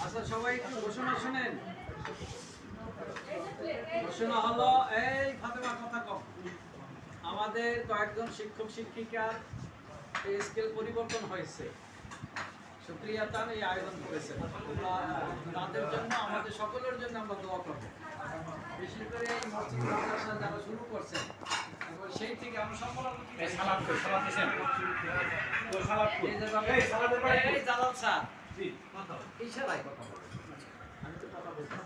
আচ্ছা সবাই একটু ঘোষণা শুনেন। ঘোষণা হলো এই ফাতেমা কথা কম। আমাদের কয়েকজন শিক্ষক শিক্ষিকার এই স্কেল পরিবর্তন হয়েছে। শুকরিয়া তান এই আয়োজন করেছে। তাদের জন্য আমাদের সকলের জন্য আমরা দোয়া করব। বিশেষ করে এই মসজিদ মাদ্রাসা যারা শুরু করছেন সেই থেকে আমরা সকল এই জালাল স্যার ইশারায় কথা বলেন। আমি তো কথা বলছি।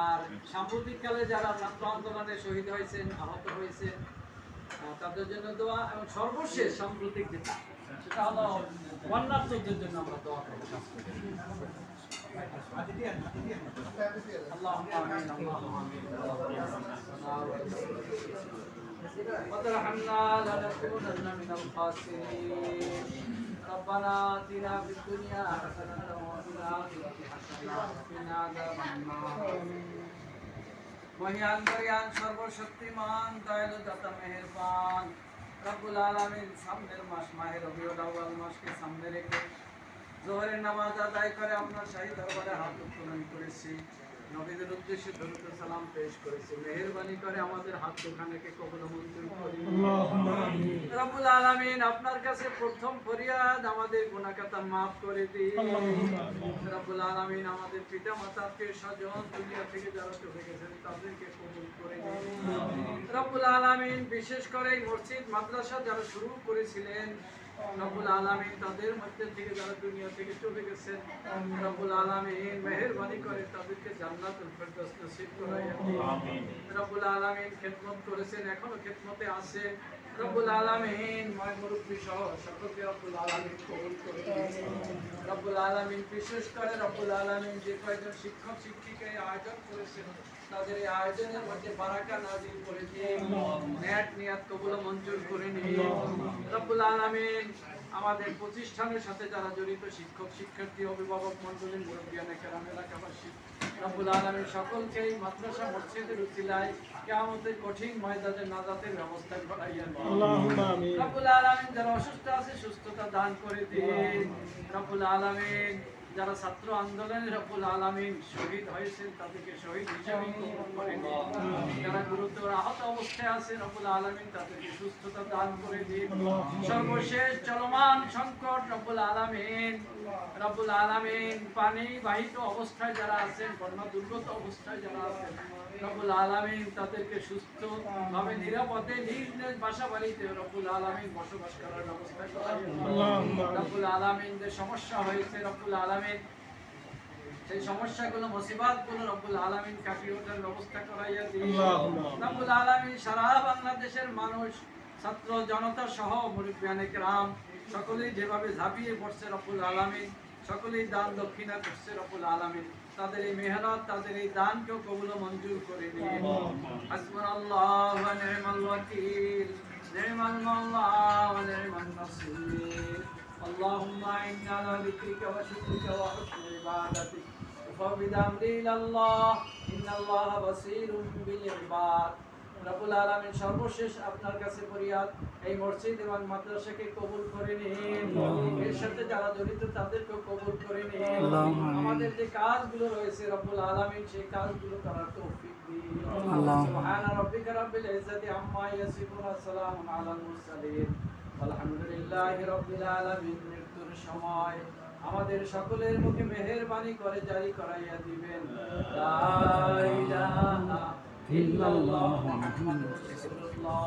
আর সাম্প্রতিককালে যারা ছাত্র আন্দোলনে শহীদ হয়েছেন, আহত হয়েছেন, তাদের জন্য দোয়া। এবং সর্বশেষ সাম্প্রতিক যেটা সেটা হলো বন্যার্থদের জন্য আমরা দোয়া করব। اللهم آمين اللهم آمين وترحمنا لنكونن من الخاسرين ربنا آتنا في الدنيا حسنة وفي الآخرة حسنة وقنا عذاب النار মহিয়ান দয়ান সর্বশক্তিমান দয়ালু দাতা মেহেরবান রব্বুল আলামিন সামনের মাস মাহে রবিউল আউয়াল মাসকে সামনে রেখে জোহরের নামাজ আদায় করে আপনার শাহী দরবারে হাত উত্তোলন করেছি, নবীদের উদ্দেশ্যে দরুদ সালাম পেশ করেছি। মেহেরবানি করে আমাদের হাত দুখানেকে কবুল মঞ্জুর করুন আল্লাহুম্মা আমিন। রব্বুল আলামিন আপনার কাছে প্রথম ফরিয়াদ আমাদের গুনাহ খাতা maaf করে দিন আল্লাহুম্মা আমিন। রব্বুল আলামিন আমাদের পিতা মাতাকে স্বজন দুনিয়া থেকে যারা চলে গেছেন তাদেরকে কবুল করে দিন আমিন। রব্বুল আলামিন বিশেষ করে এই মসজিদ মাদ্রাসা যারা শুরু করেছিলেন রব্বুল আলামিন তাদের মধ্যে থেকে যারা দুনিয়া থেকে চলে গেছেন রব্বুল আলামিন মেহেরবানি করে তাদেরকে জান্নাতুল ফেরদৌস নসিব করাইয়া দিন আমিন। রব্বুল আলামিন খেদমত করেছেন, এখনো খেদমতে আছে রব্বুল আলামিন ময় মুরব্বি সহ সকলকে রব্বুল আলামিন কবুল করে দিন রব্বুল আলামিন। বিশেষ করে রব্বুল আলামিন যে কয়েকজন শিক্ষক শিক্ষিকা আয়োজন করেছেন তাদের এই আয়োজনের মধ্যে বারাকা নাজিল করে দিন, নেক নিয়াত কবুল মঞ্জুর করে নিন রব্বুল আলামিন। আমাদের প্রতিষ্ঠানের সাথে যারা জড়িত শিক্ষক শিক্ষার্থী অভিভাবক মণ্ডলী মুরব্বিয়ান কেরাম এলাকাবাসী রব্বুল আলামিন সকলকেই মাদ্রাসা মসজিদের উসিলায় কিয়ামতের কঠিন ময়দানে নাজাতের ব্যবস্থা করাইয়া দিন আল্লাহুম্মা আমিন। রব্বুল আলামিন যারা অসুস্থ আছে সুস্থতা দান করে দিন রব্বুল আলামিন। যারা ছাত্র আন্দোলনে রব্বুল আলামিন শহীদ হয়েছেন তাদেরকে শহীদ হিসেবে কবুল করে নিন। যারা গুরুতর আহত অবস্থায় আছে রব্বুল আলামিন তাদেরকে সুস্থতা দান করে দিন। সর্বশেষ চলমান সংকট রব্বুল আলামিন পানি বাহিত অবস্থায় যারা আছেন, বন্যা দুর্গত অবস্থায় যারা আছেন রব্বুল আলামিন তাদেরকে সুস্থ ভাবে নিরাপদে নিজ নিজ বাসা বাড়িতে রব্বুল আলামিন বসবাস করার ব্যবস্থা করেন রব্বুল আলামিন। যে সমস্যা হয়েছে রব্বুল আলামিন সেই সমস্যাগুলো মুসিবতগুলো রব্বুল আলামিন কাটিয়ে ওঠার ব্যবস্থা করাইয়া দিন রব্বুল আলামিন। সারা বাংলাদেশের মানুষ ছাত্র জনতা সহ মুরব্বিয়ানে কেরাম সকলেই যেভাবে ঝাঁপিয়ে পড়ছে রব্বুল আলামিন, সকলেই দান দক্ষিণা করছে রব্বুল আলামিন, তাদের এই মেহনত তাদের এই দানকেও কবুল মঞ্জুর করে নিন। হাসবুনাল্লাহু ওয়া নি'মাল ওয়াকিল, নি'মাল মাওলা ওয়া নি'মান নাসির। اللهم إنا على ذكرك وشكرك وحسن عبادتك وفوض أمري إلى الله إن الله بصير بالعباد রব্বুল আলামিন। সর্বশেষ আপনার কাছে ফরিয়াদ এই মসজিদ এবং মাদ্রাসাকে কবুল করে নিন, এর সাথে যারা জড়িত তাদেরকে কবুল করে নিন। আমাদের যে কাজগুলো রয়েছে রব্বুল আলামিন সেই কাজগুলো করার তৌফিক দিন। সুবহান রাব্বিকা রাব্বিল ইজ্জাতি আম্মা ইয়াসিফুন ওয়া সালামুন আলাল মুরসালিন আলহামদুলিল্লাহি রাব্বিল আলামিন। মৃত্যুর সময় আমাদের সকলের মুখে মেহেরবানি করে জারি করাইয়া দিবেন লা ইলাহা ইল্লাল্লাহ মুহাম্মাদুর রাসূলুল্লাহ।